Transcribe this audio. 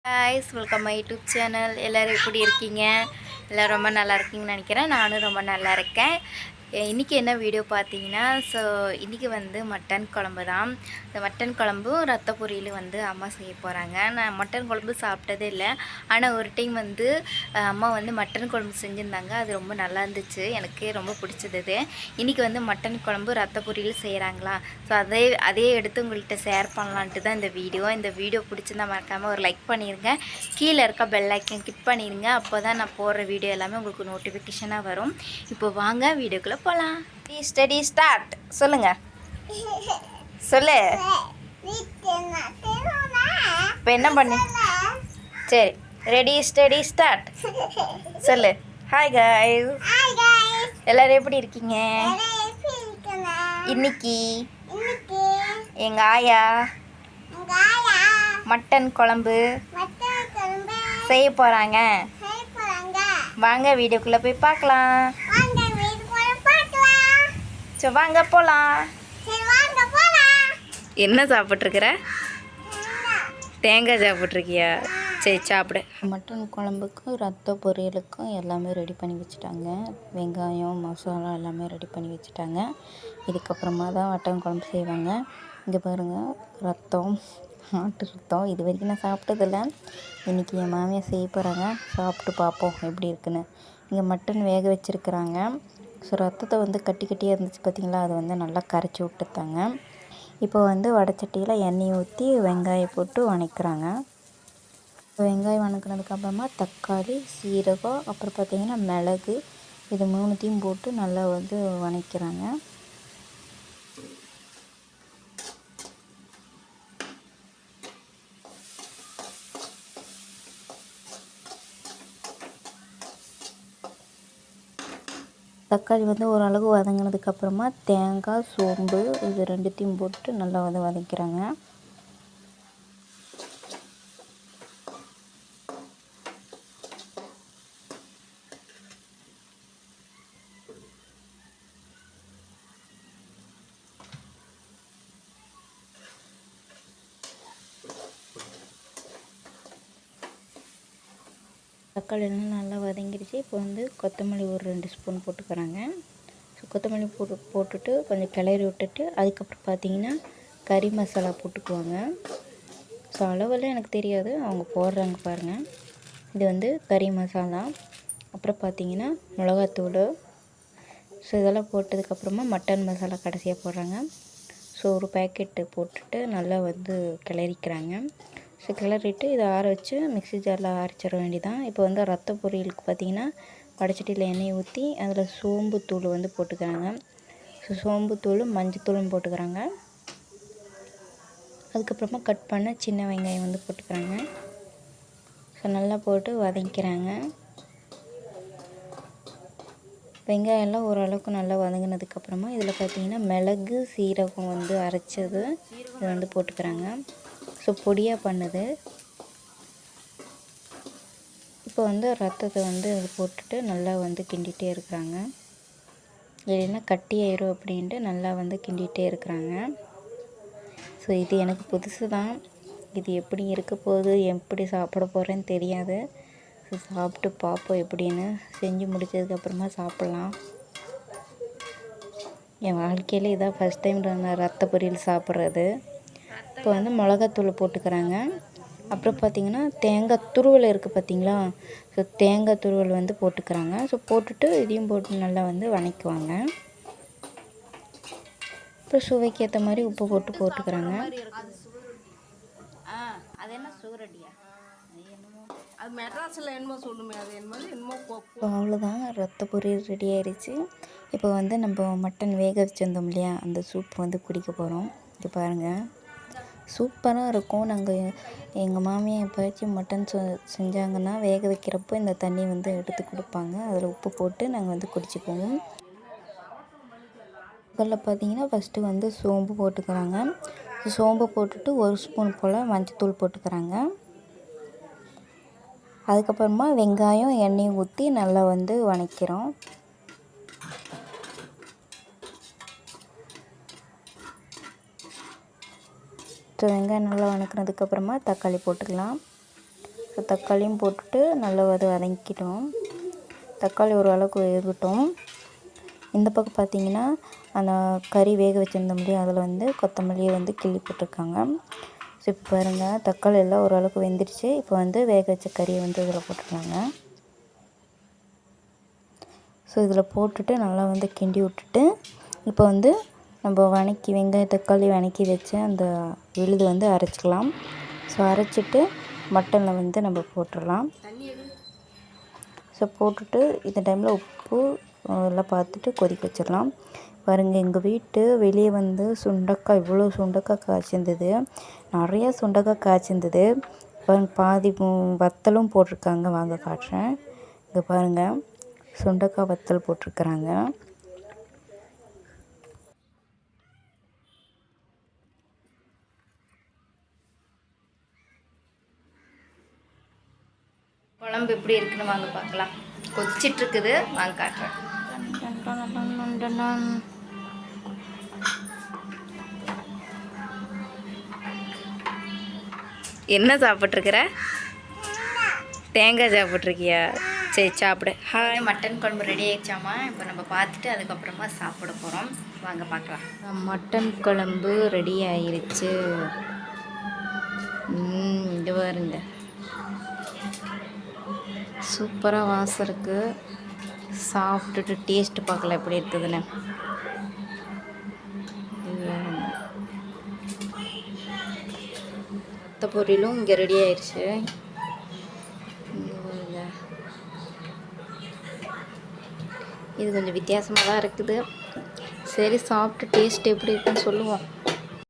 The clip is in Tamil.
guys, welcome my YouTube channel. எல்லாரும் எப்படி இருக்கீங்க? எல்லாரும் ரொம்ப நல்லா இருக்கீங்கன்னு நினைக்கிறேன். நானும் ரொம்ப நல்லா இருக்கேன். இன்றைக்கி என்ன வீடியோ பார்த்தீங்கன்னா, இன்றைக்கி மட்டன் குழம்பு தான். இந்த மட்டன் குழம்பும் ரத்த பொரியலும் அம்மா செய்ய போகிறாங்க. நான் மட்டன் குழம்பு சாப்பிட்டதே இல்லை. ஆனால் ஒரு டைம் அம்மா மட்டன் குழம்பு செஞ்சுருந்தாங்க. அது ரொம்ப நல்லா இருந்துச்சு. எனக்கு ரொம்ப பிடிச்சது. இன்றைக்கி மட்டன் குழம்பு ரத்த பொரியல் செய்கிறாங்களா, ஸோ அதே எடுத்து உங்கள்கிட்ட ஷேர் பண்ணலான்ட்டு தான் இந்த வீடியோ பிடிச்சிருந்தா மறக்காமல் ஒரு லைக் பண்ணிடுங்க. கீழே இருக்க பெல் ஐக்கன் கிளிக் பண்ணிடுங்க. அப்போ தான் நான் போடுற வீடியோ எல்லாமே உங்களுக்கு நோட்டிஃபிகேஷனாக வரும். இப்போ வாங்க வீடியோக்குள்ளே போகலாம். Study start. சொல்லுங்க, சொல்லு. இப்போ என்ன பண்ணு? சரி, ரெடி ஸ்டடி ஸ்டார்ட். சொல்லு. ஹாய் காய்ஸ், எல்லாரும் எப்படி இருக்கீங்க? இன்னைக்கு எங்கள் ஆயா மட்டன் குழம்பு செய்ய போகிறாங்க. வாங்க வீடியோக்குள்ளே போய் பார்க்கலாம். சரி வாங்க போகலாம். என்ன சாப்பிட்ருக்குற? தேங்காய் சாப்பிட்ருக்கியா? சரி சாப்பிடு. மட்டன் குழம்புக்கும் ரத்த பொரியலுக்கும் எல்லாமே ரெடி பண்ணி வச்சுட்டாங்க. வெங்காயம் மசாலா எல்லாமே ரெடி பண்ணி வச்சுட்டாங்க. இதுக்கப்புறமா தான் மட்டன் குழம்பு செய்வாங்க. இங்கே பாருங்கள், ரத்தம், ஆட்டு ரத்தம். இது வரைக்கும் நான் சாப்பிட்டதில்ல. இன்றைக்கி என் மாமியார் செய்ய போகிறாங்க. சாப்பிட்டு பார்ப்போம் எப்படி இருக்குன்னு. இங்கே மட்டன் வேக வச்சுருக்குறாங்க. ஸோ ரத்தத்தை கட்டி கட்டியாக இருந்துச்சு பார்த்திங்களா, அது நல்லா கரைச்சி விட்டுத்தாங்க. இப்போ வடைச்சட்டியில் எண்ணெய் ஊற்றி வெங்காயம் போட்டு வணக்கிறாங்க. வெங்காயம் வணக்கினதுக்கப்புறமா தக்காளி, சீரகம், அப்புறம் பார்த்திங்கன்னா மிளகு, இது மூணுத்தையும் போட்டு நல்லா வணக்கிறாங்க. தக்காளி ஓரளவு வதங்கினதுக்கப்புறமா தேங்காய், சோம்பு இது ரெண்டுத்தையும் போட்டு நல்லா வதக்கிறாங்க. தக்காளியெல்லாம் நல்லா வதங்கிடுச்சு. இப்போ கொத்தமல்லி ஒரு 2 ஸ்பூன் போட்டுக்கிறாங்க. ஸோ கொத்தமல்லி போட்டுட்டு கொஞ்சம் கிளறி விட்டுட்டு அதுக்கப்புறம் பார்த்திங்கன்னா கறி மசாலா போட்டுக்குவாங்க. ஸோ அளவெல்லாம் எனக்கு தெரியாது, அவங்க போடுறாங்க பாருங்கள். இது கறி மசாலா, அப்புறம் பார்த்திங்கன்னா மிளகாத்தூள். ஸோ இதெல்லாம் போட்டதுக்கப்புறமா மட்டன் மசாலா கடைசியாக போடுறாங்க. ஸோ ஒரு பேக்கெட்டு போட்டுட்டு நல்லா கிளறிக்கிறாங்க. ஸோ கிளறிட்டு இதை ஆற வச்சு மிக்ஸி ஜாரில் அரைச்சிட வேண்டியதான். இப்போ ரத்த பொரியலுக்கு பார்த்திங்கன்னா வடைச்சட்டியில் எண்ணெய் ஊற்றி அதில் சோம்பு தூள் போட்டுக்கிறாங்க. ஸோ சோம்பு தூள், மஞ்சத்தூளும் போட்டுக்கிறாங்க. அதுக்கப்புறமா கட் பண்ண சின்ன வெங்காயம் போட்டுக்கிறாங்க. ஸோ நல்லா போட்டு வதக்கிறாங்க. வெங்காயம்லாம் ஓரளவுக்கு நல்லா வதங்கினதுக்கப்புறமா இதில் பார்த்திங்கன்னா மிளகு, சீரகம் அரைச்சது இது போட்டுக்கிறாங்க. ஸோ பொடியாக பண்ணுது. இப்போ ரத்தத்தை அது போட்டுட்டு நல்லா கிண்டிகிட்டே இருக்கிறாங்க. இல்லைன்னா கட்டியாயிரும் அப்படின்ட்டு நல்லா கிண்டிகிட்டே இருக்கிறாங்க. ஸோ இது எனக்கு புதுசு தான். இது எப்படி இருக்க போகுது, எப்படி சாப்பிட போகிறேன்னு தெரியாது. ஸோ சாப்பிட்டு பார்ப்போம் எப்படின்னு. செஞ்சு முடிச்சதுக்கப்புறமா சாப்பிட்லாம். என் வாழ்க்கையில் இதான் ஃபஸ்ட் டைம் நான் ரத்த பொரியல் சாப்பிட்றது. இப்போ மிளகாத்தூள் போட்டுக்கிறாங்க. அப்புறம் பார்த்திங்கன்னா தேங்காய் துருவல் இருக்குது பார்த்திங்களா, ஸோ தேங்காய் துருவல் போட்டுக்கிறாங்க. ஸோ போட்டுட்டு இதையும் போட்டு நல்லா வணக்குவாங்க. அப்புறம் சுவைக்கு ஏற்ற மாதிரி உப்பு போட்டுக்கிறாங்க. அவ்வளோதான், ரத்த பொரியல் ரெடி ஆயிடுச்சு. இப்போ நம்ம மட்டன் வேக வச்சுருந்தோம் இல்லையா, அந்த சூப் குடிக்க போகிறோம். இது பாருங்கள், சூப்பராக இருக்கும். எங்கள் மாமியார் எப்போயாச்சும் மட்டன் செஞ்சாங்கன்னா வேக வைக்கிறப்போ இந்த தண்ணி எடுத்து கொடுப்பாங்க. அதில் உப்பு போட்டு நாங்கள் குடிச்சிக்குவோம். அதில் பார்த்திங்கன்னா ஃபஸ்ட்டு சோம்பு போட்டுக்கிறாங்க. சோம்பு போட்டுட்டு 1 ஸ்பூன் போல் மஞ்சத்தூள் போட்டுக்கிறாங்க. அதுக்கப்புறமா வெங்காயம், எண்ணெய் ஊற்றி நல்லா வணக்கிறோம். வெங்காயம் நல்லா வணக்கினதுக்கப்புறமா தக்காளி போட்டுக்கலாம். ஸோ தக்காளியும் போட்டுட்டு நல்லா வதங்கிக்கிட்டோம். தக்காளி ஓரளவுக்கு வேகட்டும். இந்த பக்கம் பார்த்திங்கன்னா அந்த கறி வேக வச்சுருந்தோம் இல்லையா, அதில் வந்து கொத்தமல்லியை வந்து கிள்ளி போட்டிருக்காங்க. ஸோ இப்போ பாருங்கள் தக்காளி எல்லாம் ஓரளவுக்கு வெந்துடுச்சு. இப்போ வந்து வேக வச்ச கறியை வந்து இதில் போட்டுருக்காங்க. ஸோ இதில் போட்டுட்டு நல்லா வந்து கிண்டி விட்டுட்டு இப்போ வந்து நம்ம வெங்காயம் தக்காளி வதக்கி வச்ச அந்த விழுது வந்து அரைச்சிக்கலாம். ஸோ அரைச்சிட்டு மட்டனில் வந்து நம்ம போட்டுடலாம். ஸோ போட்டுட்டு இந்த டைமில் உப்பு எல்லாம் பார்த்துட்டு கொதிக்க வச்சிடலாம். பாருங்கள் எங்கள் வீட்டு வெளியே வந்து சுண்டக்காய் இவ்வளோ சுண்டக்காய் காய்ச்சிருந்தது. நிறையா சுண்டக்காய் காய்ச்சிருந்தது. பாதி வத்தலும் போட்டிருக்காங்க. வாங்க காட்டுறேன். இங்கே பாருங்கள் சுண்டக்காய் வத்தல் போட்டிருக்கிறாங்க. குழம்பு எப்படி இருக்குன்னு வாங்க பார்க்கலாம். கொதிச்சிட்ருக்குது, வாங்க காட்டுறேன். என்ன சாப்பிட்ருக்குற? தேங்காய் சாப்பிட்ருக்கியா? சரி சாப்பிடு. ஹாய், மட்டன் குழம்பு ரெடி ஆகிடுச்சாமா. இப்போ நம்ம பார்த்துட்டு அதுக்கப்புறமா சாப்பிட போகிறோம். வாங்க பார்க்கலாம். மட்டன் குழம்பு ரெடி ஆயிருச்சு. இங்கே பாருங்க, சூப்பராக வாசம் இருக்குது. சாப்பிட்டுட்டு டேஸ்ட்டு பார்க்கலாம் எப்படி இருக்குதுன்னு. மற்ற பொரியலும் இங்கே ரெடி ஆயிடுச்சு. இது கொஞ்சம் வித்தியாசமாக தான் இருக்குது. சரி சாப்பிட்டு டேஸ்ட் எப்படி இருக்குன்னு சொல்லுவோம்.